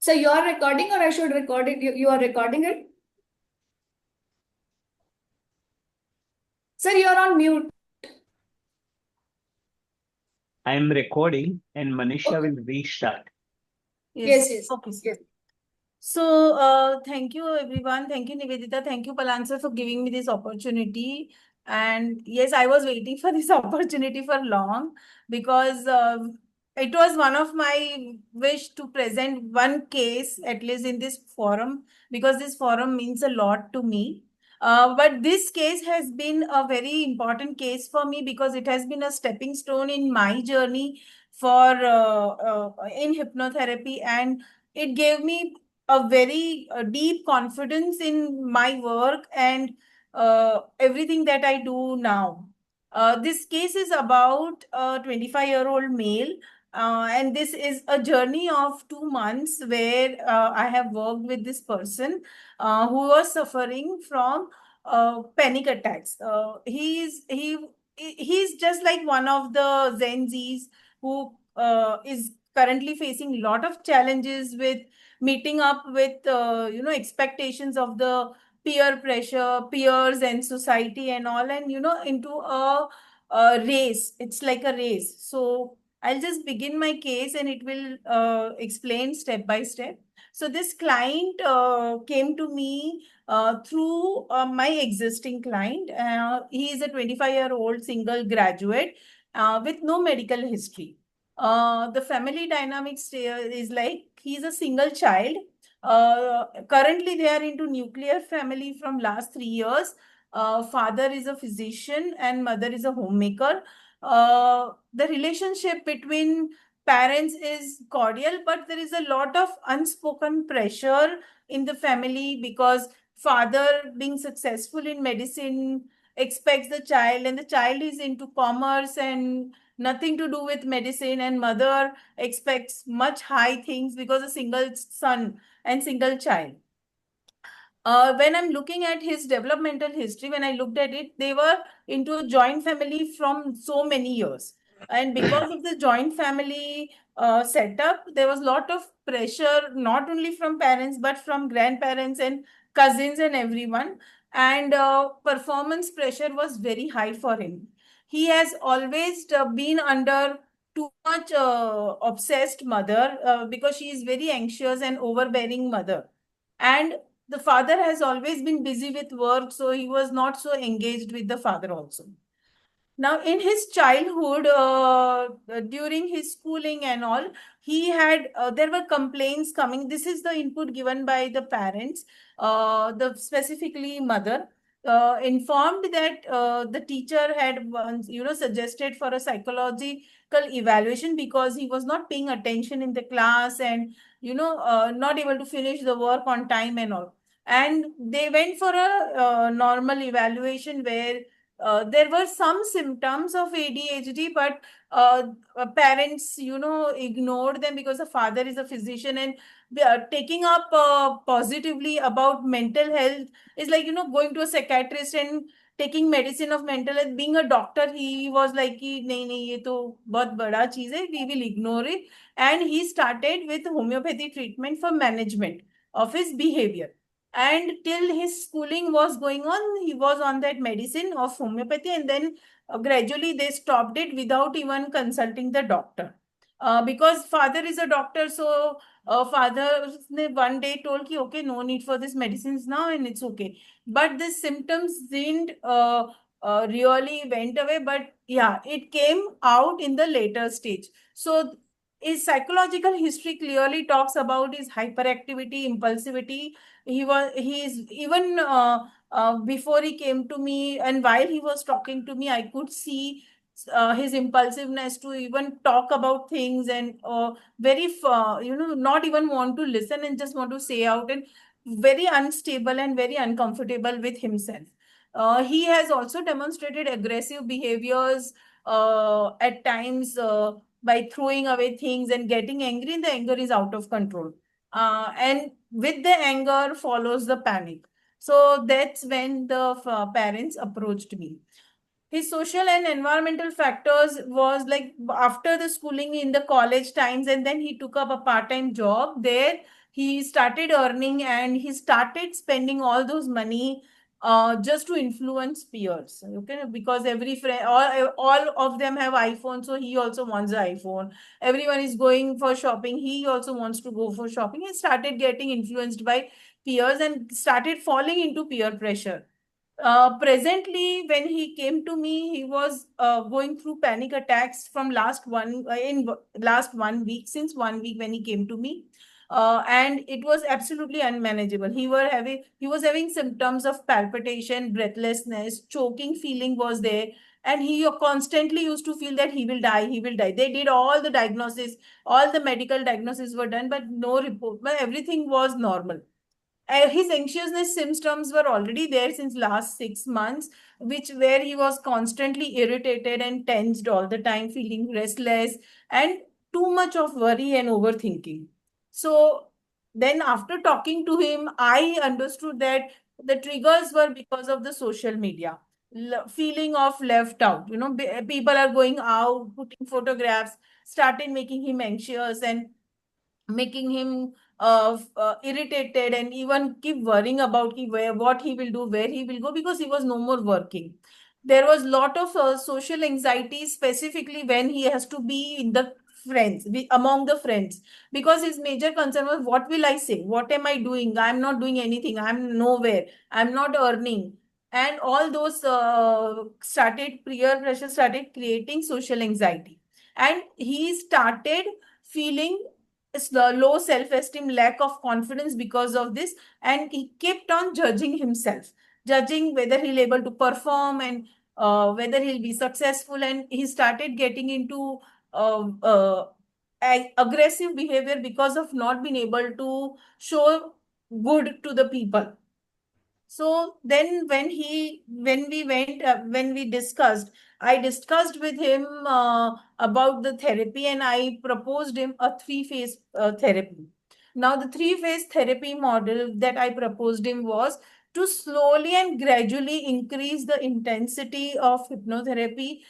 So you are recording or I should record it? You are recording it? Sir, you are on mute. I am recording and Manisha Okay. will restart. Yes, yes. Okay. Yes. So, thank you everyone. Thank you, Nivedita. Thank you, Palan for giving me this opportunity. And yes, I was waiting for this opportunity for long because it was one of my wish to present one case at least in this forum because this forum means a lot to me. But this case has been a very important case for me because it has been a stepping stone in my journey for in hypnotherapy, and it gave me a very deep confidence in my work and everything that I do now. This case is about a 25-year-old male, and this is a journey of 2 months where I have worked with this person who was suffering from panic attacks. He's just like one of the Gen Zs who is currently facing a lot of challenges with meeting up with expectations of the peer pressure, peers and society and all, and into a race. It's like a race. So I'll just begin my case and it will explain step by step. So this client came to me through my existing client. He is a 25-year-old single graduate with no medical history. The family dynamics is like he's a single child. Currently, they are into nuclear family from last 3 years. Father is a physician and mother is a homemaker. The relationship between parents is cordial, but there is a lot of unspoken pressure in the family because father, being successful in medicine, expects the child, and the child is into commerce and nothing to do with medicine, and mother expects much high things because a single son and single child. When I'm looking at his developmental history, when I looked at it, they were into a joint family from so many years. And because of the joint family setup, there was a lot of pressure, not only from parents, but from grandparents and cousins and everyone. And performance pressure was very high for him. He has always been under too much obsessed mother because she is very anxious and overbearing mother. And the father has always been busy with work, so he was not so engaged with the father also. Now, in his childhood, during his schooling and all, he had there were complaints coming. This is the input given by the parents, the specifically mother. Informed that the teacher had once, suggested for a psychological evaluation because he was not paying attention in the class and not able to finish the work on time and all. And they went for a normal evaluation where there were some symptoms of ADHD, but parents, ignored them because the father is a physician, and taking up positively about mental health is like, going to a psychiatrist and taking medicine of mental health. Being a doctor, he was like, कि, नहीं नहीं ये तो बहुत बड़ा चीज है, we will ignore it. And he started with homeopathy treatment for management of his behavior. And till his schooling was going on, he was on that medicine of homeopathy, and then gradually they stopped it without even consulting the doctor. Because father is a doctor, so father one day told ki, okay, no need for this medicines now and it's okay. But the symptoms didn't really went away, but yeah, it came out in the later stage. So his psychological history clearly talks about his hyperactivity, impulsivity. He's even before he came to me and while he was talking to me, I could see his impulsiveness to even talk about things, and not even want to listen and just want to say out, and very unstable and very uncomfortable with himself. He has also demonstrated aggressive behaviors at times by throwing away things and getting angry, and the anger is out of control. And with the anger follows the panic. So that's when the parents approached me. His social and environmental factors was like after the schooling in the college times, and then he took up a part-time job there. he started earning and he started spending all those money just to influence peers. Okay, because every friend, all of them have iPhone, so he also wants an iPhone. Everyone is going for shopping, he also wants to go for shopping. He started getting influenced by peers and started falling into peer pressure. Presently, when he came to me, he was going through panic attacks from last 1 week, since 1 week when he came to me, and it was absolutely unmanageable. He was having symptoms of palpitation, breathlessness, choking feeling was there, and he constantly used to feel that he will die, he will die. They did all the diagnosis, all the medical diagnosis were done, but no report, but everything was normal. His anxiousness symptoms were already there since last 6 months, which where he was constantly irritated and tensed all the time, feeling restless and too much of worry and overthinking. So then after talking to him, I understood that the triggers were because of the social media. Feeling of left out, people are going out, putting photographs, started making him anxious and making him irritated, and even keep worrying about what he will do, where he will go, because he was no more working. There was lot of social anxiety, specifically when he has to be in the among the friends, because his major concern was, what will I say, what am I doing, I'm not doing anything, I'm nowhere, I'm not earning. And all those started peer pressure started creating social anxiety, and he started feeling low self-esteem, lack of confidence because of this, and he kept on judging himself, judging whether he'll able to perform and whether he'll be successful, and he started getting into aggressive behavior because of not being able to show good to the people. So then when we discussed, I discussed with him about the therapy, and I proposed him a three-phase therapy. Now, the three-phase therapy model that I proposed him was to slowly and gradually increase the intensity of hypnotherapy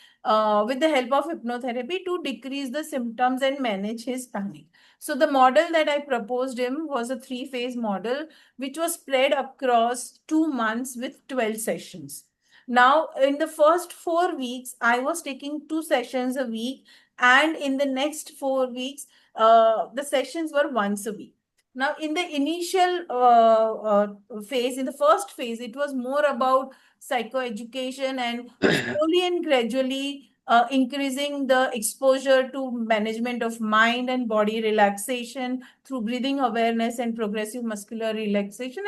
with the help of hypnotherapy to decrease the symptoms and manage his panic. So the model that I proposed him was a three-phase model, which was spread across 2 months with 12 sessions. Now, in the first 4 weeks, I was taking 2 sessions a week, and in the next 4 weeks, the sessions were once a week. Now, in the initial phase, in the first phase, it was more about psychoeducation and slowly and gradually increasing the exposure to management of mind and body relaxation through breathing awareness and progressive muscular relaxation,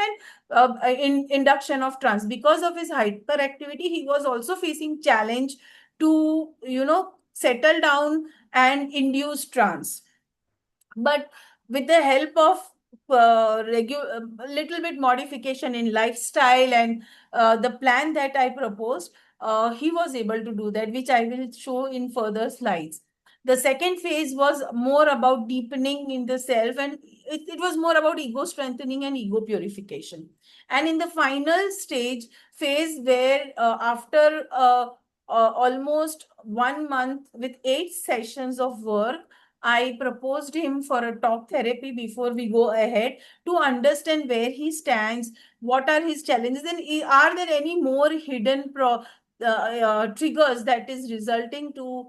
and in induction of trance. Because of his hyperactivity, he was also facing challenge to settle down and induce trance. But with the help of little bit modification in lifestyle and the plan that I proposed, he was able to do that, which I will show in further slides. The second phase was more about deepening in the self, and it was more about ego strengthening and ego purification. And in the final stage phase, where after almost 1 month with 8 sessions of work, I proposed him for a talk therapy before we go ahead, to understand where he stands, what are his challenges, and are there any more hidden triggers that is resulting to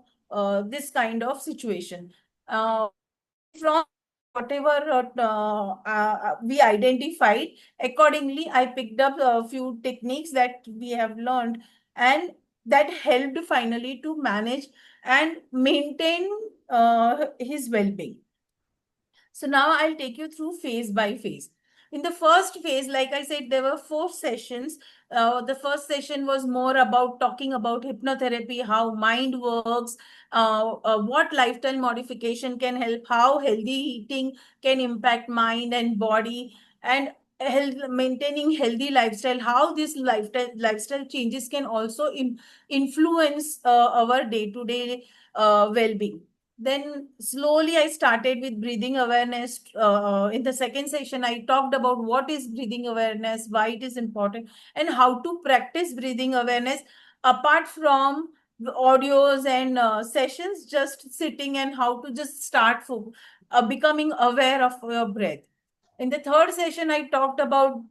this kind of situation. From whatever we identified, accordingly, I picked up a few techniques that we have learned, and that helped finally to manage and maintain his well-being. So now I'll take you through phase by phase. In the first phase, like I said, there were 4 sessions. The first session was more about talking about hypnotherapy, how mind works, what lifestyle modification can help, how healthy eating can impact mind and body, and maintaining healthy lifestyle, how these lifestyle changes can also influence our day-to-day well-being. Then slowly I started with breathing awareness. In the second session, I talked about what is breathing awareness, why it is important, and how to practice breathing awareness apart from the audios and sessions, just sitting, and how to just start for becoming aware of your breath. In the third session, I talked about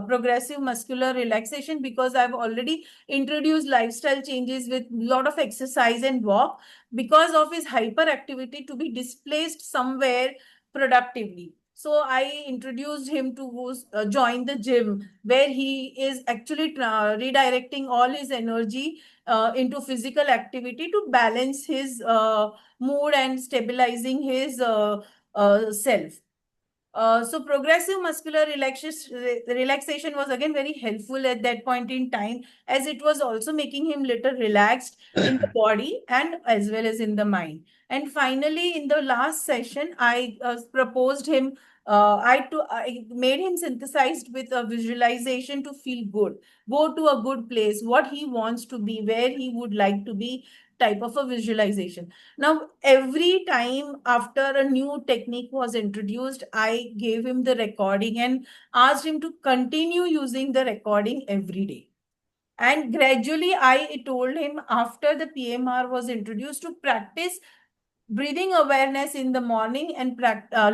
progressive muscular relaxation because I've already introduced lifestyle changes with a lot of exercise and walk because of his hyperactivity to be displaced somewhere productively. So I introduced him to join the gym where he is actually redirecting all his energy into physical activity to balance his mood and stabilizing his self. So progressive muscular relaxation was again very helpful at that point in time, as it was also making him little relaxed in the body and as well as in the mind. And finally, in the last session, I proposed him. I made him synthesized with a visualization to feel good, go to a good place, what he wants to be, where he would like to be, type of a visualization. Now, every time after a new technique was introduced, I gave him the recording and asked him to continue using the recording every day. And gradually, I told him after the PMR was introduced to practice breathing awareness in the morning and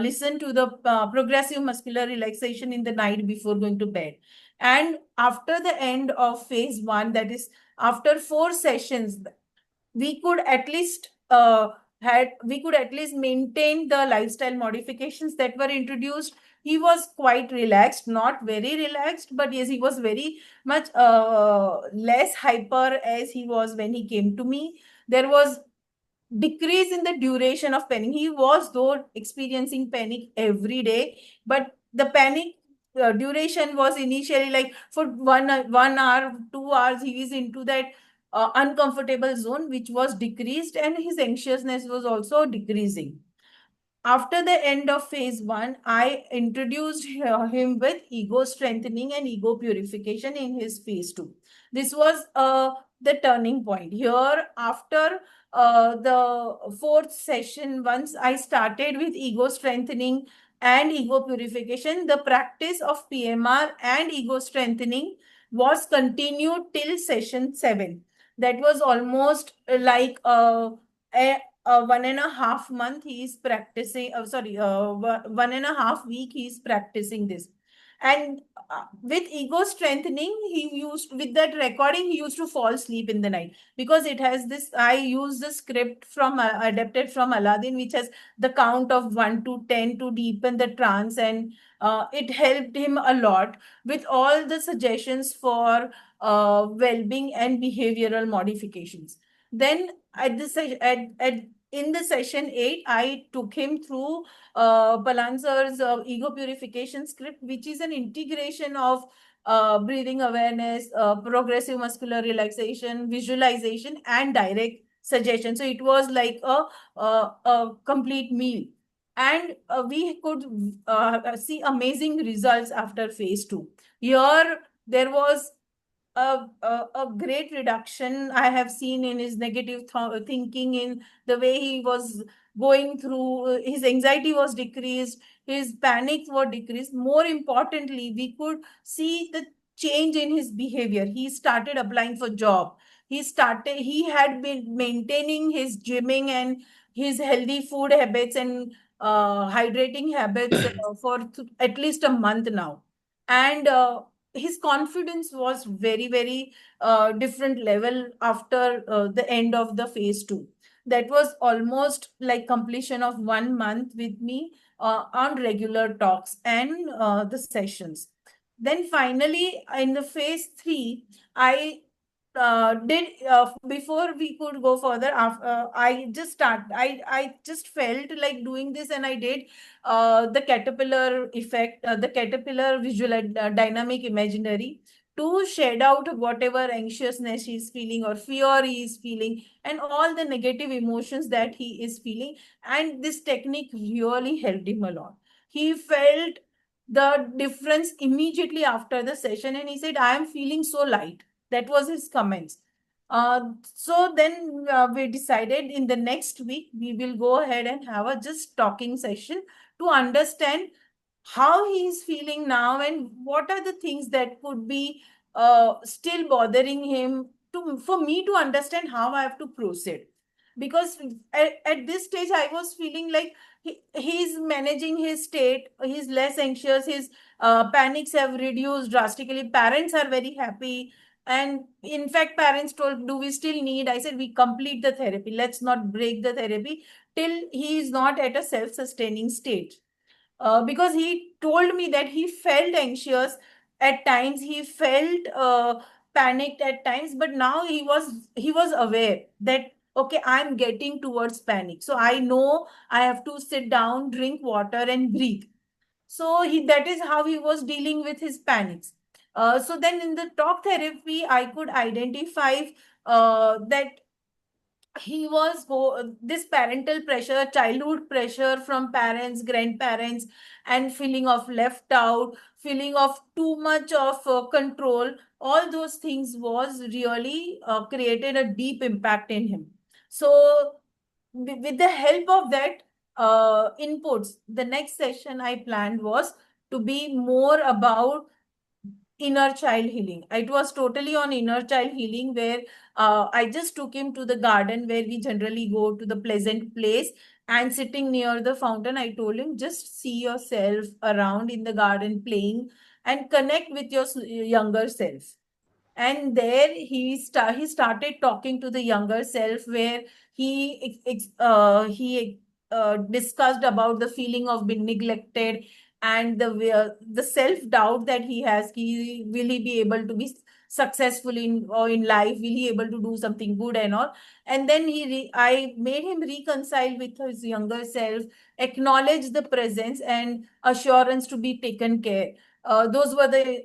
listen to the progressive muscular relaxation in the night before going to bed. And after the end of phase one, that is after 4 sessions, we could at least maintain the lifestyle modifications that were introduced. He was quite relaxed, not very relaxed, but yes, he was very much less hyper as he was when he came to me. There was decrease in the duration of panic. He was though experiencing panic every day, but the panic duration was initially like for 1 hour, 2 hours, he is into that uncomfortable zone, which was decreased, and his anxiousness was also decreasing. After the end of phase one, I introduced him with ego strengthening and ego purification in his phase two. This was the turning point. Here, after the fourth session, once I started with ego strengthening and ego purification, the practice of PMR and ego strengthening was continued till session 7. That was almost like a 1.5 month he is practicing, 1.5 week he is practicing this. And with ego strengthening, he used, with that recording, he used to fall asleep in the night because it has this, I use the script from, adapted from Aladdin, which has the count of 1 to 10 to deepen the trance. And it helped him a lot with all the suggestions for well-being and behavioral modifications. Then at the in the session 8, I took him through Palansar's ego purification script, which is an integration of breathing awareness, progressive muscular relaxation, visualization, and direct suggestion. So it was like a complete meal. And we could see amazing results after phase 2. Here, there was a great reduction I have seen in his negative thinking, in the way he was going through. His anxiety was decreased, his panics were decreased. More importantly, we could see the change in his behavior. He started applying for job. He had been maintaining his gymming and his healthy food habits and hydrating habits for at least a month now. And his confidence was very, very different level after the end of the phase 2. That was almost like completion of 1 month with me on regular talks and the sessions. Then finally, in the phase 3, I did before we could go further. I just felt like doing this, and I did the caterpillar effect, the caterpillar visual dynamic imaginary, to shed out whatever anxiousness he's feeling or fear he is feeling and all the negative emotions that he is feeling. And this technique really helped him a lot. He felt the difference immediately after the session, and he said, I am feeling so light. That was his comments. So then we decided in the next week, we will go ahead and have a just talking session to understand how he is feeling now and what are the things that could be still bothering him, for me to understand how I have to proceed. because at this stage I was feeling like he's managing his state, he's less anxious, his panics have reduced drastically, parents are very happy. And in fact, parents told, do we still need? I said, we complete the therapy. Let's not break the therapy till he is not at a self-sustaining state. Because he told me that he felt anxious at times, he felt panicked at times, but now he was aware that okay, I'm getting towards panic. So I know I have to sit down, drink water, and breathe. So that is how he was dealing with his panics. So then in the talk therapy, I could identify that this parental pressure, childhood pressure from parents, grandparents, and feeling of left out, feeling of too much of control, all those things was really created a deep impact in him. So with the help of that inputs, the next session I planned was to be more about inner child healing. It was totally on inner child healing, where I just took him to the garden where we generally go to the pleasant place, and sitting near the fountain, I told him, just see yourself around in the garden playing and connect with your younger self. And there he started talking to the younger self, where he discussed about the feeling of being neglected, and the self doubt that he has. Will he be able to be successful in life? Will he able to do something good and all? And then I made him reconcile with his younger self, acknowledge the presence and assurance to be taken care. Those were the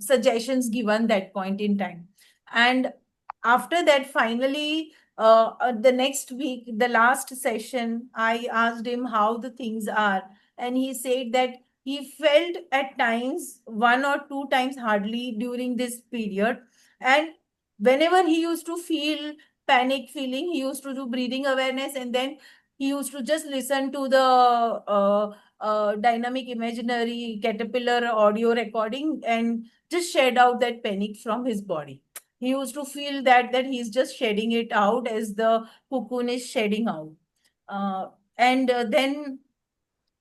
suggestions given that point in time. And after that, finally, the next week, the last session, I asked him how the things are. And he said that he felt at times, one or two times hardly during this period. And whenever he used to feel panic feeling, he used to do breathing awareness, and then he used to just listen to the dynamic imaginary caterpillar audio recording and just shed out that panic from his body. He used to feel that he's just shedding it out as the cocoon is shedding out. And then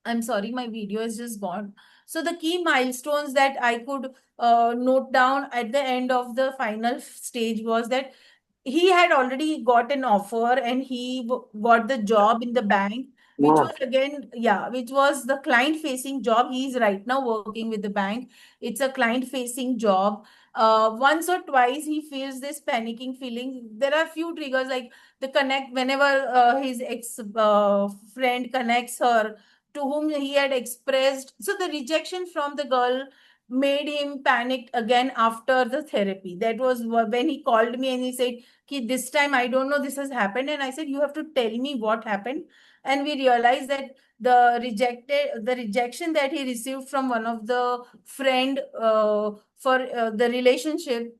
I'm sorry, my video is just gone. So the key milestones that I could note down at the end of the final stage was that he had already got an offer, and he got the job in the bank, which was again, yeah, which was the client facing job. He's right now working with the bank. It's a client facing job. Once or twice he feels this panicking feeling. There are few triggers, like the connect whenever his ex friend connects her to whom he had expressed. So the rejection from the girl made him panic again after the therapy. That was when he called me and he said, Ki, this time I don't know this has happened. And I said, you have to tell me what happened. And we realized that the rejection that he received from one of the friend for the relationship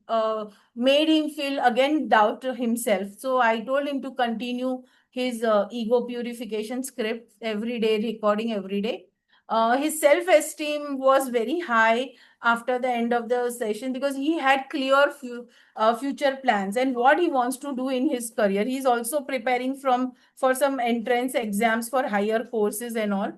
made him feel again doubt himself. So I told him to continue his ego purification script every day, recording every day. His self-esteem was very high after the end of the session, because he had clear future plans and what he wants to do in his career. He's also preparing for some entrance exams for higher courses and all.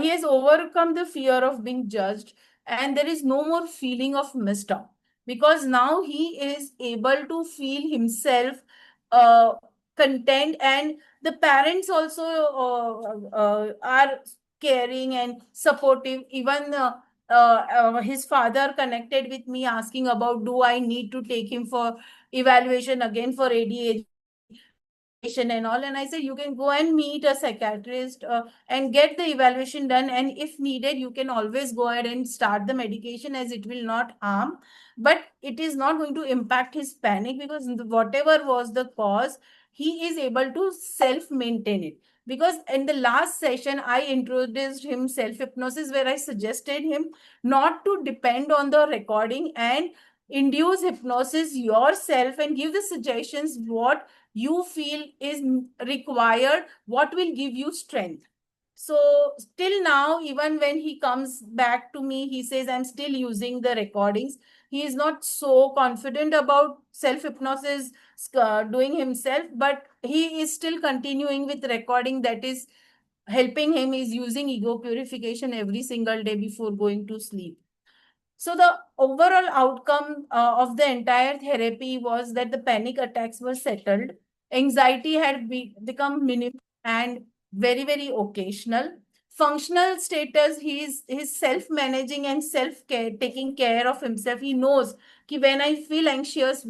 He has overcome the fear of being judged, and there is no more feeling of missed out, because now he is able to feel himself content, and the parents also are caring and supportive. Even his father connected with me asking about, do I need to take him for evaluation again for ADHD and all? And I said, you can go and meet a psychiatrist and get the evaluation done, and if needed you can always go ahead and start the medication, as it will not harm, but it is not going to impact his panic, because whatever was the cause, he is able to self maintain it. Because in the last session I introduced him self hypnosis, where I suggested him not to depend on the recording and induce hypnosis yourself and give the suggestions what you feel is required, what will give you strength. So till now, even when he comes back to me, he says, I'm still using the recordings. He is not so confident about self-hypnosis doing himself, but he is still continuing with recording. That is helping him, is using ego purification every single day before going to sleep. So the overall outcome of the entire therapy was that the panic attacks were settled. Anxiety had become minimal and very, very occasional. Functional status, he's self-managing and self-care, taking care of himself. He knows that when I feel anxious,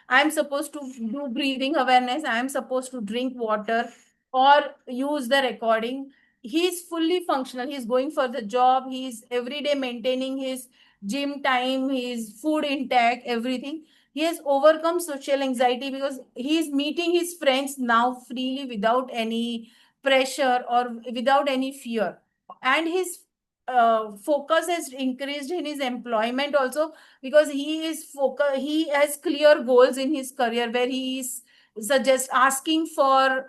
I'm supposed to do breathing awareness, I'm supposed to drink water or use the recording. He's fully functional. He's going for the job. He's every day maintaining his gym time, his food intake, everything. He has overcome social anxiety because he is meeting his friends now freely without any pressure or without any fear. And his focus has increased in his employment also, because he has clear goals in his career where he is suggest asking for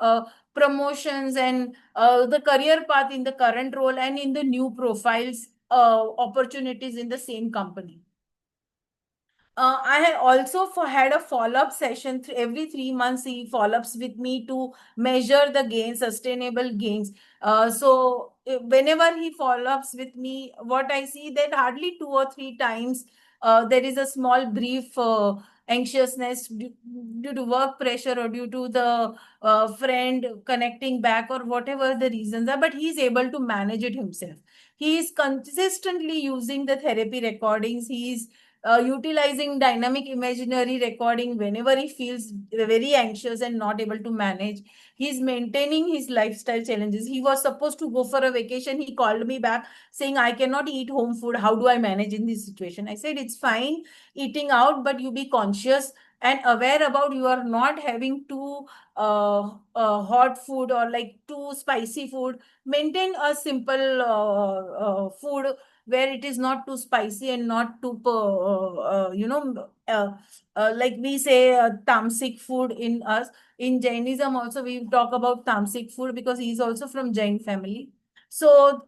promotions and the career path in the current role and in the new profiles opportunities in the same company. I had also had a follow-up session every 3 months. He follow-ups with me to measure the gains, sustainable gains. So whenever he follow-ups with me, what I see that hardly 2 or 3 times there is a small brief anxiousness due to work pressure or due to the friend connecting back or whatever the reasons are, but he's able to manage it himself. He is consistently using the therapy recordings. He's utilizing dynamic imaginary recording whenever he feels very anxious and not able to manage. He's maintaining his lifestyle challenges. He was supposed to go for a vacation. He called me back saying, I cannot eat home food. How do I manage in this situation? I said, it's fine eating out, but you be conscious and aware about you are not having too hot food or like too spicy food. Maintain a simple food where it is not too spicy and not too like we say tamasic food in us. In Jainism also we talk about tamasic food because he is also from Jain family. So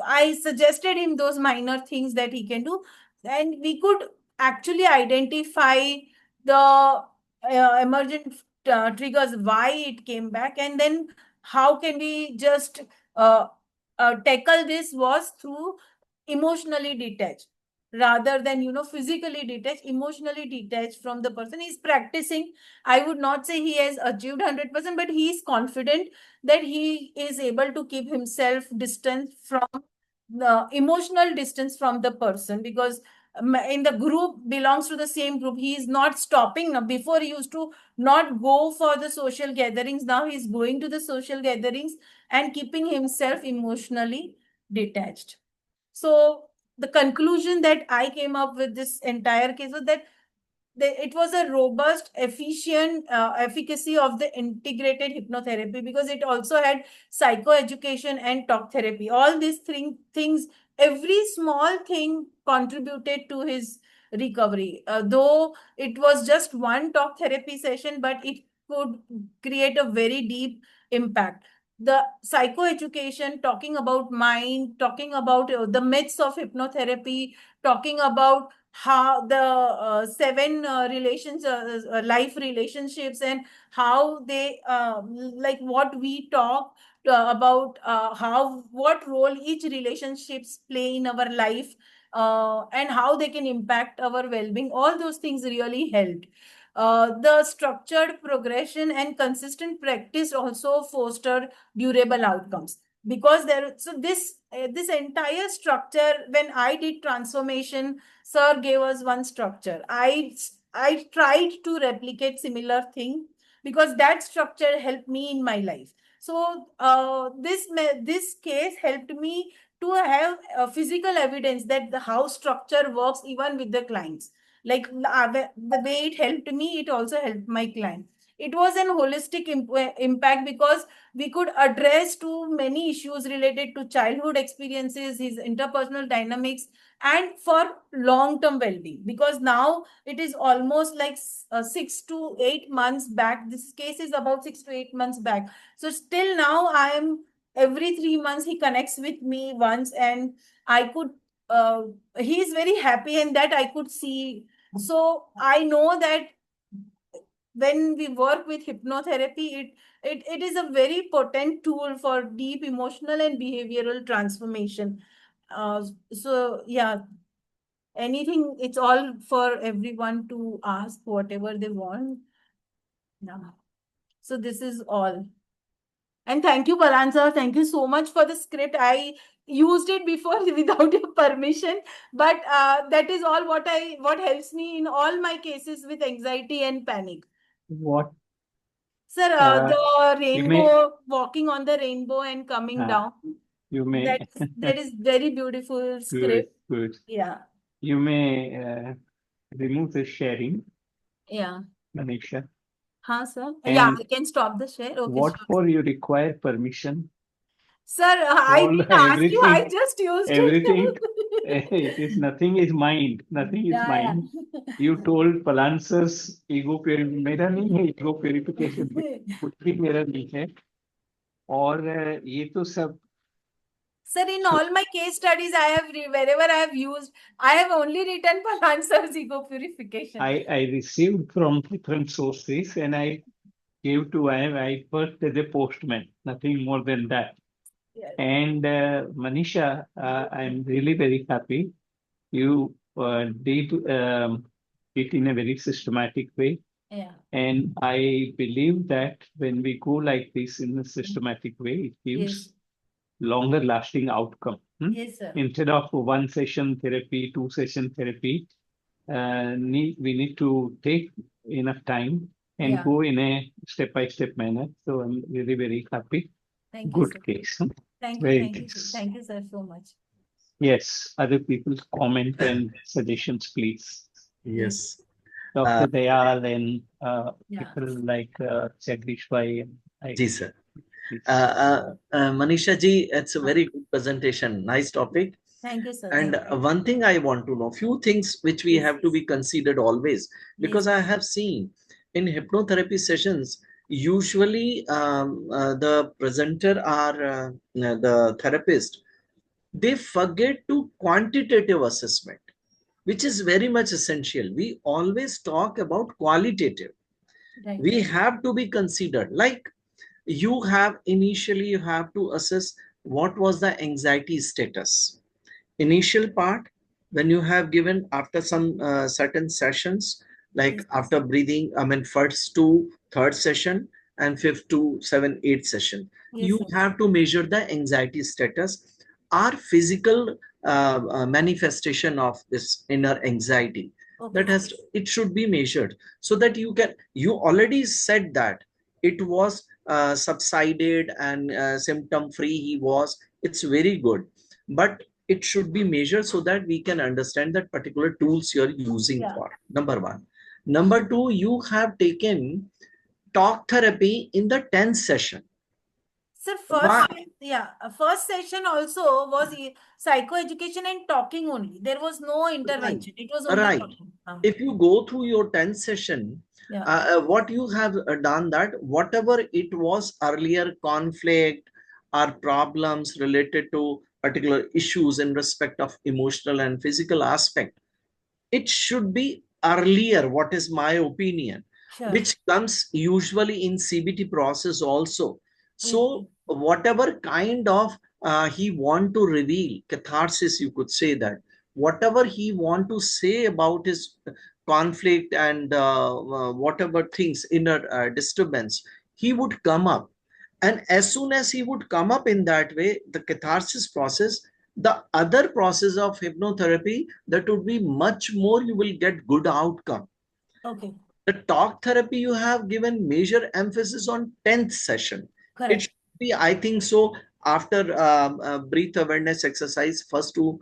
I suggested him those minor things that he can do, and we could actually identify the emergent triggers, why it came back, and then how can we just tackle this was through emotionally detached rather than physically detached. Emotionally detached from the person. He's practicing. I would not say he has achieved 100%, but he is confident that he is able to keep himself distant from the emotional distance from the person, because in the group belongs to the same group. He is not stopping now. Before he used to not go for the social gatherings, now he's going to the social gatherings and keeping himself emotionally detached. So the conclusion that I came up with this entire case was that it was a robust, efficient efficacy of the integrated hypnotherapy, because it also had psychoeducation and talk therapy. All these things, every small thing contributed to his recovery. Though it was just one talk therapy session, but it could create a very deep impact. The psychoeducation, talking about mind, talking about the myths of hypnotherapy, talking about how the seven life relationships, and how they like what we talk about how what role each relationships play in our life, and how they can impact our well-being. All those things really helped. The structured progression and consistent practice also fostered durable outcomes, because this entire structure, when I did transformation, sir gave us one structure. I tried to replicate similar thing because that structure helped me in my life. So this case helped me to have physical evidence that the house structure works even with the clients. Like the way it helped me, it also helped my client. It was an holistic impact, because we could address too many issues related to childhood experiences, his interpersonal dynamics, and for long-term well-being. Because now it is almost like 6 to 8 months back. This case is about 6 to 8 months back. So still now I am every 3 months he connects with me once, and I could he is very happy, and that I could see. So I know that when we work with hypnotherapy, it is a very potent tool for deep emotional and behavioral transformation. So yeah, anything, it's all for everyone to ask whatever they want. Yeah. So this is all. And thank you, Balan sir. Thank you so much for the script. I used it before without your permission, but that is all what helps me in all my cases with anxiety and panic. What Sir, the you may rainbow, walking on the rainbow and coming down. you may That is very beautiful good, script. good. Yeah. You may remove the sharing, Yeah. Manisha. Huh, sir? And yeah, I can stop the share. Okay, what sure. for you require permission? Sir, I All didn't ask you. I everything, just used everything. it. It is nothing is mind. Nothing is Yeah, mind. yeah. You told Palansers ego purification. मेरा नहीं है ego purification. कुछ भी मेरा नहीं है. और ये तो सब. Sir, in all my case studies, wherever I have used, I have only written Palansers ego purification. I received from different sources and I gave to I first as a postman. Nothing more than that. Yes. And Manisha, I'm really very happy. You did it in a very systematic way. Yeah. And I believe that when we go like this in a systematic way, it gives Yes. longer lasting outcome. Yes, sir. Instead of one session therapy, 2 session therapy, we need to take enough time and Yeah. go in a step-by-step manner. So I'm really very happy. Thank you, Good sir. case. Thank Very you. Thank you. nice. Thank you, sir, so much. Yes, other people's comment and suggestions, please. Yes. Dr. Dayal and Yeah. people like Jagdish Bhai. Ji, sir. Please. Manisha ji, it's a very good presentation. Nice topic. Thank you, sir. And Thank you. one thing I want to know, few things which we Yes, have to be considered always, because Yes. I have seen in hypnotherapy sessions, usually the presenter or the therapist, they forget to quantitative assessment, which is very much essential. We always talk about qualitative. Right. We have to be considered, like you have to assess what was the anxiety status. Initial part, when you have given after some certain sessions, like Yes. after breathing, I mean, first to third session and fifth to 7, 8 session, Yes, you sir. have to measure the anxiety status or physical manifestation of this inner anxiety. Okay. That it should be measured so that you already said that it was subsided and symptom free he was. It's very good, but it should be measured so that we can understand that particular tools you're using Yeah. for. Number one. Number two, you have taken talk therapy in the 10th session. Sir, Why? first session also was psychoeducation and talking only. There was no intervention. It was only Right. talking. If you go through your 10th session, Yeah. what you have done that whatever it was earlier conflict or problems related to particular issues in respect of emotional and physical aspect, it should be earlier, what is my opinion, Sure. which comes usually in CBT process also. So whatever kind of he want to reveal, catharsis, you could say that, whatever he want to say about his conflict and whatever things, inner disturbance, he would come up. And as soon as he would come up in that way, the catharsis process, the other process of hypnotherapy, that would be much more, you will get good outcome. Okay. The talk therapy, you have given major emphasis on 10th session. Correct. It should be, I think so, after breath awareness exercise, first to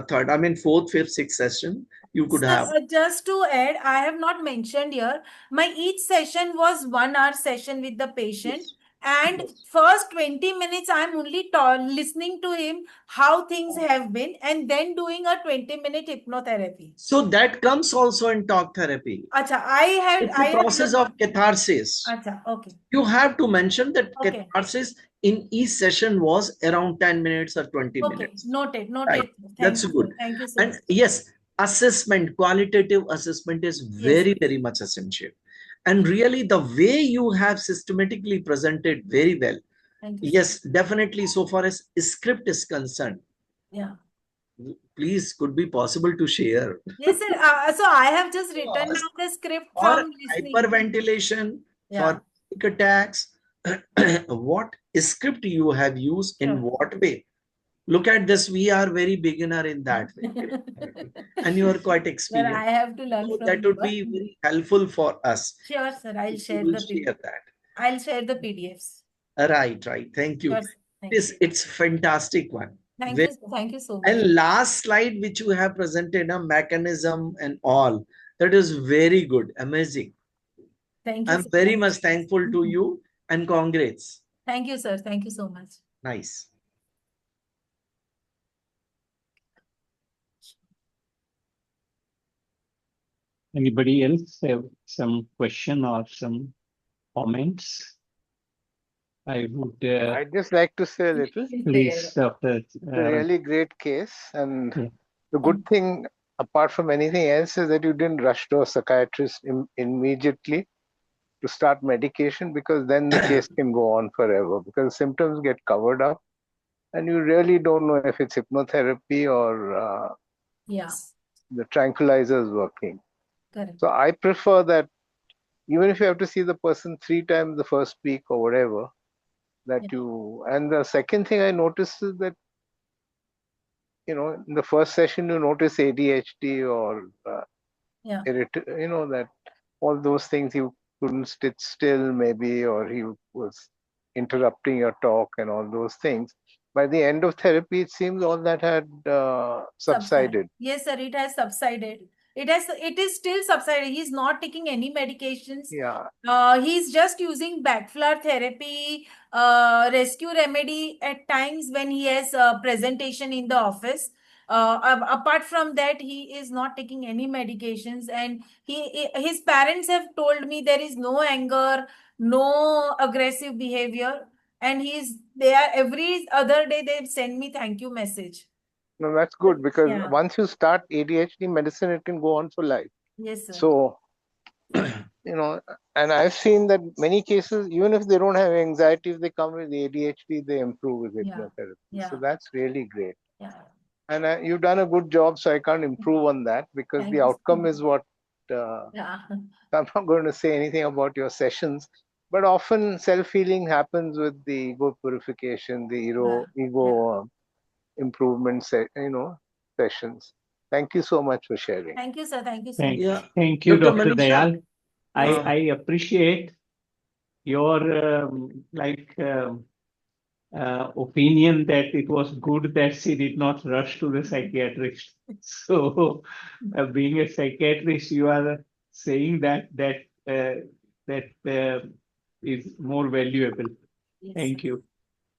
third, I mean, fourth, fifth, sixth session, you could Sir, have. just to add, I have not mentioned here, my each session was 1 hour session with the patient. Yes. And Yes. first 20 minutes, I'm only listening to him, how things have been, and then doing a 20-minute hypnotherapy. So that comes also in talk therapy. Acha, It's a process of catharsis. Acha, okay. You have to mention that Okay. catharsis in each session was around 10 minutes or 20 Okay, minutes. noted. Right. That's you, good. sir. Thank you, sir. And yes, assessment, qualitative assessment is very, very much essential. And really, the way you have systematically presented very well. Thank you. Yes, definitely. So far as script is concerned, Yeah. please, could be possible to share. Yes, sir. So I have just written down the script For from listening. hyperventilation, Yeah. for panic attacks, what script you have used, in Sure. what way? Look at this, we are very beginner in that way. And you are quite Sir, experienced. I have to learn So from that would you. be very helpful for us. Sure, sir. I'll You share will the PDF. share that. I'll share the PDFs. Right. Thank you. Sure, sir. Thank you. It's fantastic one. Thank Very- you. Thank you so much. And last slide which you have presented, a mechanism and all, that is very good, amazing. Thank you. I'm so very much. much thankful to you, and congrats. Thank you, sir. Thank you so much. Nice. Anybody else have some question or some comments? I would I'd just like to say a little. please, Dr. It's a really great case. And Yeah. the good thing, apart from anything else, is that you didn't rush to a psychiatrist immediately to start medication, because then the case can go on forever, because symptoms get covered up and you really don't know if it's hypnotherapy or Yeah. the tranquilizer is working. Correct. So I prefer that even if you have to see the person 3 times the first week or whatever, that Yeah. you, and the second thing I noticed is that, you know, in the first session, you notice ADHD or, Yeah. that all those things, you couldn't sit still maybe, or he was interrupting your talk and all those things. By the end of therapy, it seems all that had subsided. Yes, sir. It has subsided. It is still subsided. He's not taking any medications. Yeah. He's just using backflow therapy, rescue remedy at times when he has a presentation in the office. Apart from that, he is not taking any medications, and his parents have told me there is no anger, no aggressive behavior, and they are every other day they send me thank you message. No, that's good, because Yeah. once you start ADHD medicine, it can go on for life. Yes, sir. So, and I've seen that many cases, even if they don't have anxiety, if they come with ADHD, they improve with Yeah. hypnotherapy. Yeah. So that's really great. Yeah. And you've done a good job, so I can't improve on that, because Thank the you so outcome much. is what, Yeah. I'm not going to say anything about your sessions, but often self-healing happens with the ego purification, the ego improvement, sessions. Thank you so much for sharing. Thank you, sir. Thank you so Thank, much. Yeah. thank you, Dr. Dr. Manisha, Dayal. um, I appreciate your opinion that it was good that she did not rush to the psychiatrist. So, being a psychiatrist, you are saying that is more valuable. Yes, Thank sir. you.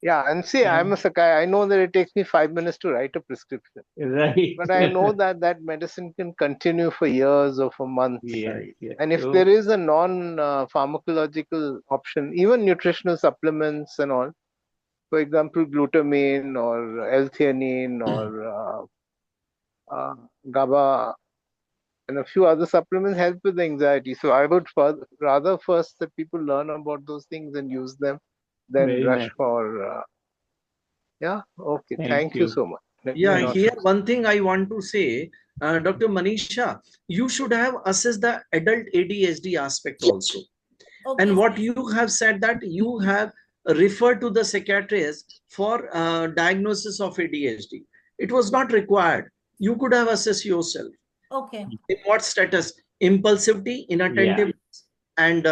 Yeah, and see, I'm a psychiatrist. I know that it takes me 5 minutes to write a prescription, Right. but I know that that medicine can continue for years or for months. Yes, yes. And if So, there is a non-pharmacological option, even nutritional supplements and all, for example, glutamine or L-theanine or GABA and a few other supplements help with anxiety. So I would rather first that people learn about those things and use them than very rush nice. for. Yeah, okay. Thank Thank you you. so much. Let me yeah, not- here one thing I want to say, Dr. Manisha, you should have assessed the adult ADHD aspect also. Okay, And sir. what you have said that you have referred to the psychiatrist for diagnosis of ADHD. It was not required. You could have assessed yourself. Okay. In what status? Impulsivity, inattentiveness, and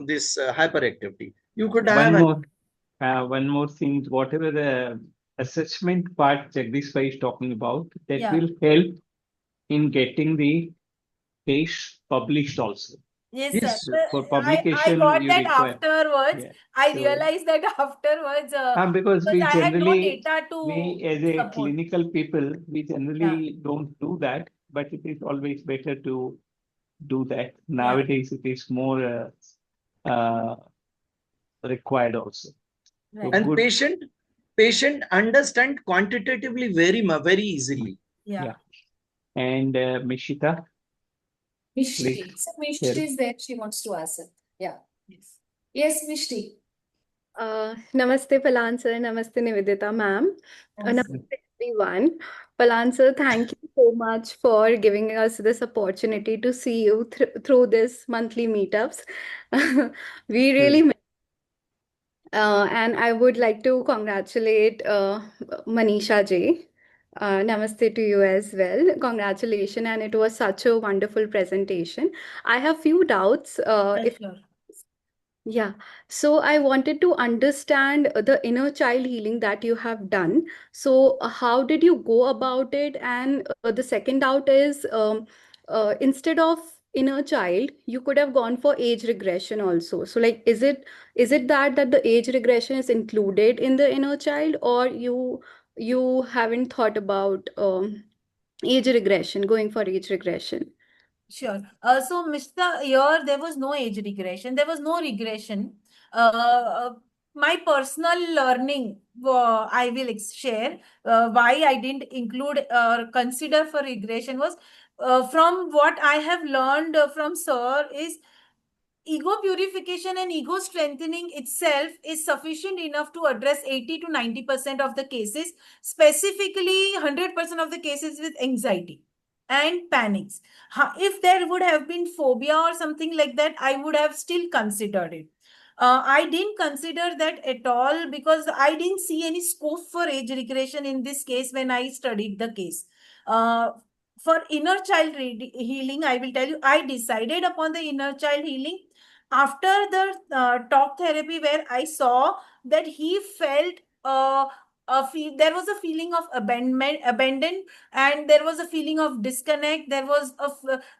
this hyperactivity. You could have. One more thing, whatever the assessment part Jagdish Bhai is talking about, that Yeah. will help in getting the case published also. Yes, Yes, sir. For I publication, got you that require. afterwards. Yeah. I So- realized that afterwards Because we I had no generally, data to we as a support. clinical people, we generally don't do that, but it is always better to do that. Nowadays, it is more required also. Right. And good. patient understand quantitatively very easily. Yeah. Yeah. And Mishita, Mishti. Please. So Mishti Yes. is there. She wants to ask it. Yeah. Yes. Yes, Mishti. Namaste, Palan sir. Namaste, Nivedita ma'am. Yes. Namaste, everyone. Palan sir, thank you so much for giving us this opportunity to see you through this monthly meetups. We really miss. And I would like to congratulate Manisha Ji. Namaste to you as well. Congratulations, and it was such a wonderful presentation. I have few doubts. If Sure. Yeah, so I wanted to understand the inner child healing that you have done. So, how did you go about it? And the second doubt is, instead of inner child, you could have gone for age regression also. So, like, is it that the age regression is included in the inner child, or you haven't thought about age regression, going for age regression? Sure. So, Mr. Here, there was no age regression. There was no regression. My personal learning, I will share why I didn't include or consider for regression was from what I have learned from Sir is ego purification and ego strengthening itself is sufficient enough to address 80 to 90% of the cases, specifically 100% of the cases with anxiety and panics. If there would have been phobia or something like that, I would have still considered it. I didn't consider that at all because I didn't see any scope for age regression in this case when I studied the case. Uh, for inner child healing, I will tell you, I decided upon the inner child healing after the talk therapy where I saw that he felt there was a feeling of abandon, and there was a feeling of disconnect. There were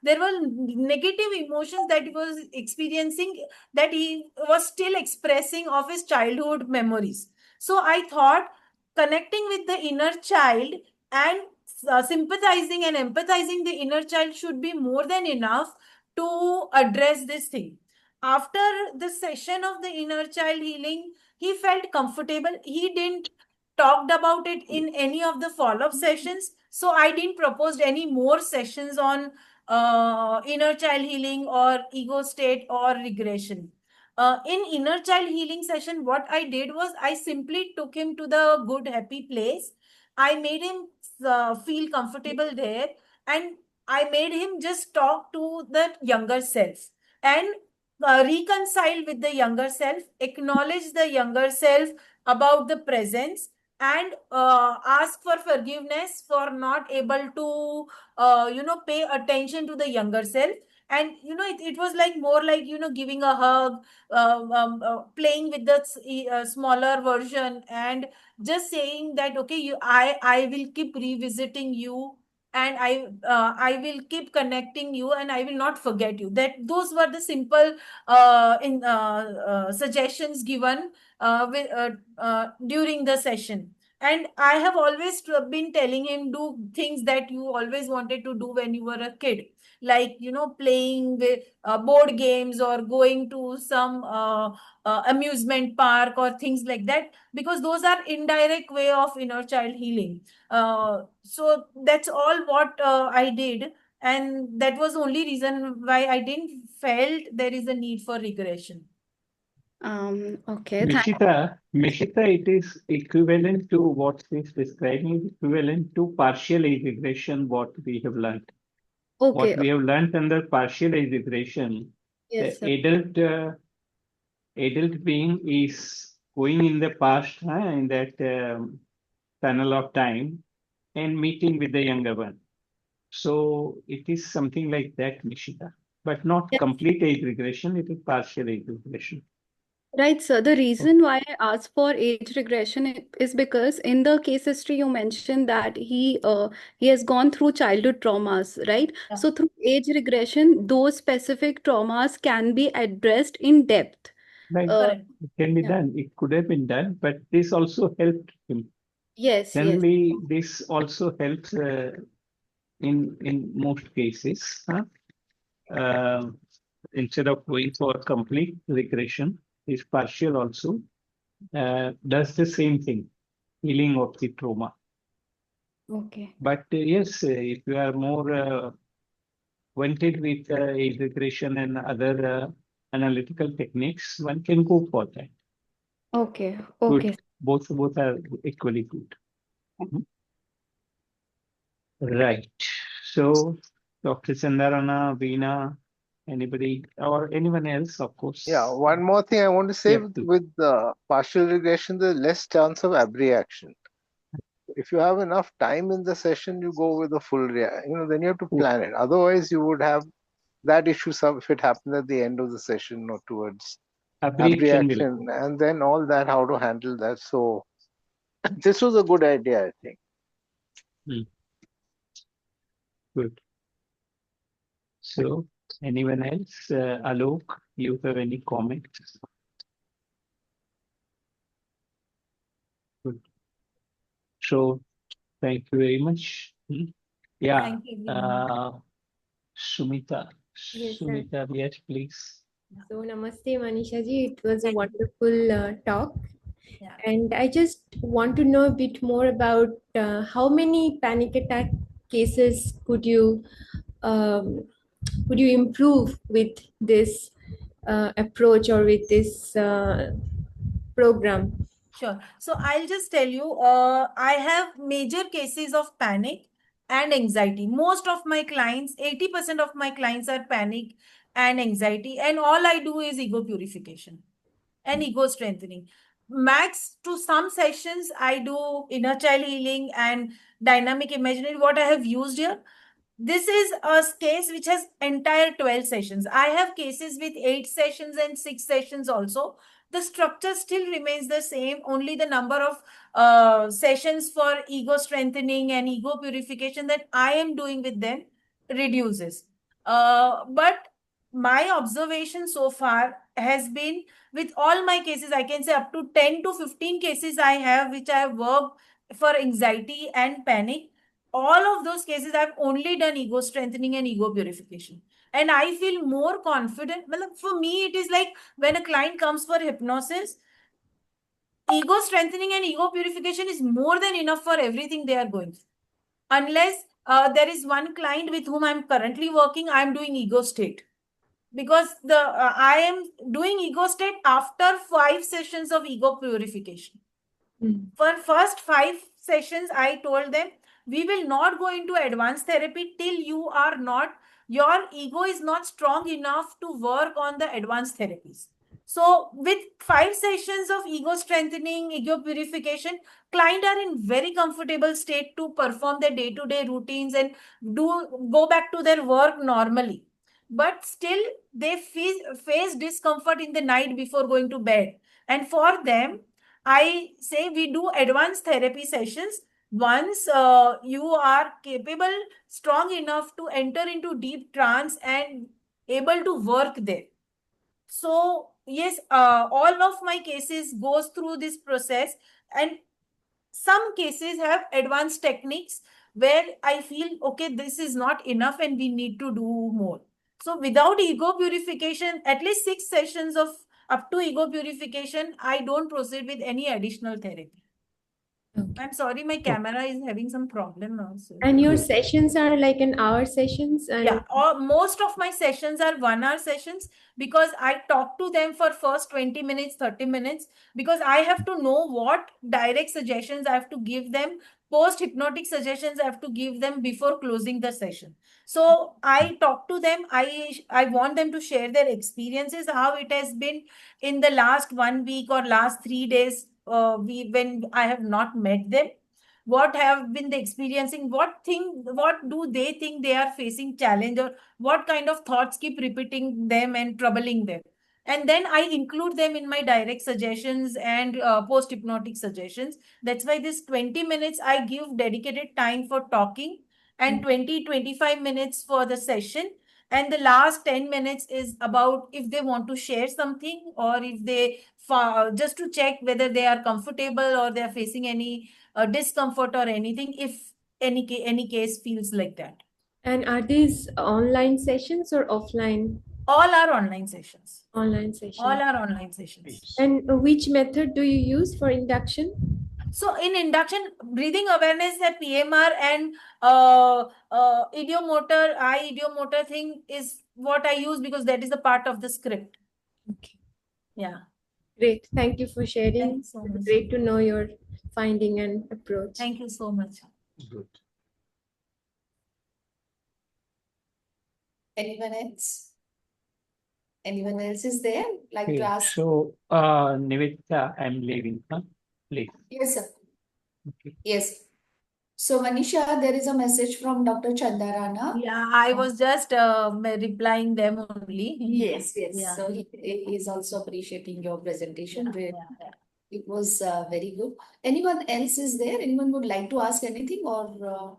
negative emotions that he was experiencing that he was still expressing of his childhood memories. So I thought connecting with the inner child and sympathizing and empathizing the inner child should be more than enough to address this thing. After the session of the inner child healing, he felt comfortable. He didn't talked about it in any of the follow-up sessions. So I didn't propose any more sessions on inner child healing or ego state or regression. In inner child healing session, what I did was I simply took him to the good, happy place. I made him feel comfortable there, and I made him just talk to the younger self and reconcile with the younger self, acknowledge the younger self about the presence, and ask for forgiveness for not able to pay attention to the younger self. And it was like more like giving a hug, playing with the smaller version, and just saying that okay, I will keep revisiting you, and I will keep connecting you, and I will not forget you. That those were the simple in suggestions given during the session. And I have always been telling him do things that you always wanted to do when you were a kid, like playing with board games or going to some amusement park or things like that, because those are indirect way of inner child healing. So that's all what I did, and that was the only reason why I didn't felt there is a need for regression. Okay, Mishita, it is equivalent to what is describing, equivalent to partial age regression, what we have learned. okay, What we have learned under partial age regression, yes, sir. the adult being is going in the past, in that tunnel of time, and meeting with the younger one. So it is something like that, Mishita, but not Yes. complete age regression, it is partial age regression. Right, sir. The reason why I asked for age regression is because in the case history you mentioned that he has gone through childhood traumas, right? Yeah. So through age regression, those specific traumas can be addressed in depth. Right. Correct. It can be Yeah. done. It could have been done, but this also helped him. Yes, yes. Generally, this also helps in most cases. Instead of going for complete regression, is partial also does the same thing, healing of the trauma. Okay. But yes, if you are more acquainted with age regression and other analytical techniques, one can go for that. Okay. Good. Okay. Both are equally good. Right. So, Dr. Chandarana, Veena, anybody or anyone else, of course. Yeah, one more thing I want to say Yeah, with the partial regression, there's less chance of abreaction. If you have enough time in the session, you go with the full then you have to plan it. Otherwise, you would have that issue if it happened at the end of the session or towards abreaction will. abreaction, and then all that, how to handle that. So this was a good idea, I think. Good. So, anyone else? Alok, you have any comments? Good. So, thank you very much. Yeah. Thank you, Veena. Sumita. Yes, sir. Sumita, yes, please. So, namaste, Manisha ji. It was a wonderful talk. Yeah. And I just want to know a bit more about how many panic attack cases could you improve with this approach or with this program? Sure. So I'll just tell you, I have major cases of panic and anxiety. Most of my clients, 80% of my clients are panic and anxiety, and all I do is ego purification and ego strengthening. Max to some sessions, I do inner child healing and dynamic imaginary, what I have used here. This is a case which has entire 12 sessions. I have cases with 8 sessions and 6 sessions also. The structure still remains the same. Only the number of sessions for ego strengthening and ego purification that I am doing with them reduces. But my observation so far has been with all my cases, I can say up to 10 to 15 cases I have, which I have worked for anxiety and panic. All of those cases, I've only done ego strengthening and ego purification. And I feel more confident. Well, for me, it is like when a client comes for hypnosis, ego strengthening and ego purification is more than enough for everything they are going through. Unless there is one client with whom I'm currently working, I'm doing ego state. Because I am doing ego state after 5 sessions of ego purification. For first 5 sessions, I told them, we will not go into advanced therapy till your ego is not strong enough to work on the advanced therapies. So with 5 sessions of ego strengthening, ego purification, client are in very comfortable state to perform their day-to-day routines and go back to their work normally. But still they face discomfort in the night before going to bed. And for them, I say we do advanced therapy sessions. Once you are capable, strong enough to enter into deep trance and able to work there. So yes, all of my cases goes through this process, and some cases have advanced techniques where I feel, okay, this is not enough and we need to do more. So without ego purification, at least 6 sessions of up to ego purification, I don't proceed with any additional therapy. Okay. I'm sorry, my camera is having some problem now. So. And your sessions are like an hour sessions? And Yeah, most of my sessions are 1-hour sessions because I talk to them for first 20 minutes, 30 minutes, because I have to know what direct suggestions I have to give them, post-hypnotic suggestions I have to give them before closing the session. So I talk to them. I want them to share their experiences, how it has been in the last 1 week or last 3 days when I have not met them. What have been the experiencing, what do they think they are facing challenge, or what kind of thoughts keep repeating them and troubling them. And then I include them in my direct suggestions and post-hypnotic suggestions. That's why this 20 minutes I give dedicated time for talking and 20-25 minutes for the session. And the last 10 minutes is about if they want to share something, or if they just to check whether they are comfortable or they are facing any discomfort or anything, if any case feels like that. And are these online sessions or offline? All are online sessions. Online sessions. All are online sessions. And which method do you use for induction? So in induction, breathing awareness, that PMR and idiomotor, eye idiomotor thing is what I use because that is the part of the script. Okay. Yeah. Great. Thank you for sharing. Thank you so much. Great to know your finding and approach. Thank you so much. Good. Anyone else? Anyone else is there? Like to Okay, ask? so Nivedita, I'm leaving, huh? Please. Yes, sir. Okay. Yes. So Manisha, there is a message from Dr. Chandarana. Yeah, I was just replying them only. Yes, yes. Yeah. So he is also appreciating your presentation. Yeah, yeah. It was very good. Anyone else is there? Anyone would like to ask anything, or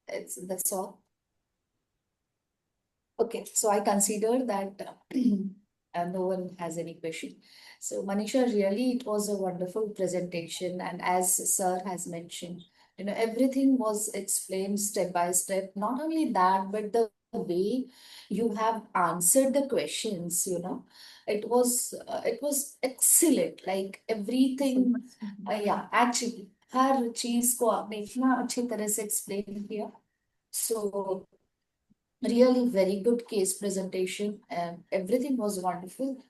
that's all? Okay, so I consider that no one has any question. So Manisha, really it was a wonderful presentation, and as sir has mentioned, everything was explained step by step. Not only that, but the way you have answered the questions, it was excellent. Like everything, yeah, actually, हर चीज को आपने इतना अच्छी तरह से explain किया. So really very good case presentation and everything was wonderful,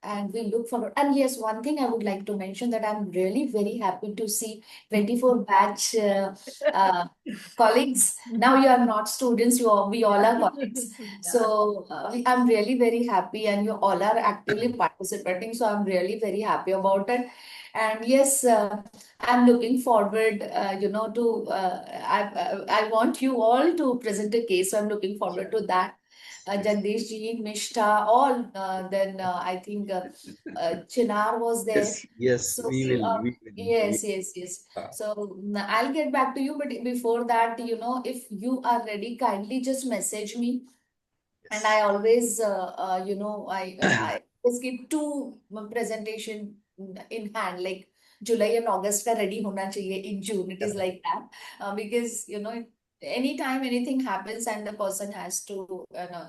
and we look forward. And yes, one thing I would like to mention, that I'm really very happy to see 24 batch colleagues. Now you are not students, we all are colleagues. So I'm really very happy, and you all are actively participating. So I'm really very happy about it. And yes, I'm looking forward, to I want you all to present a case. So I'm looking forward to that. Jagdish ji, Mishta, all. Then I think Chinar was there. Yes, yes, So we will. yes, yes, yes. Ah. So I'll get back to you, but before that, if you are ready, kindly just message me. And I always, I always keep two presentation in hand, like July and August ka ready hona chahiye in June. It is like that, because anytime anything happens and the person has to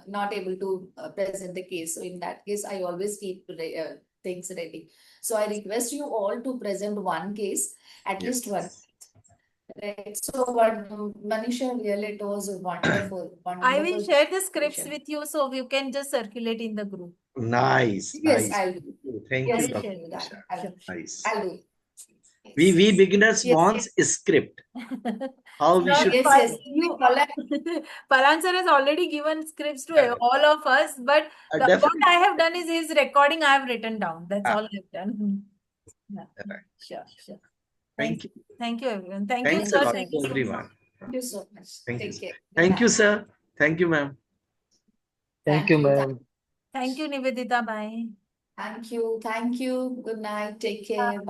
not able to present the case. So in that case, I always keep things ready. So I request you all to present one case, at least one. Right. So what Manisha, really it was wonderful, I will wonderful share the scripts presentation. with you so you can just circulate in the group. Nice, Yes, nice. I'll do. Thank Yes, you, I'll Dr. do that. Nisha. Nice. I'll do. We beginners Yes, wants a script. How we No, should. Yes, but yes. you, Paran sir has already given scripts to all of us, but what Definitely. I have done is his recording I have written down. That's Ah. all I've done. Yeah. Right. Sure, sure. Thank you. Thank you, everyone. Thank you, Thanks a sir. lot Thank to you so much. everyone. Thank you so much. Thank you. Take care. Thank you, Bye. sir. Thank you, ma'am. Thank you, ma'am. Thank you, Nivedita. Bye. Thank you. Thank you. Good night. Take care. Bye.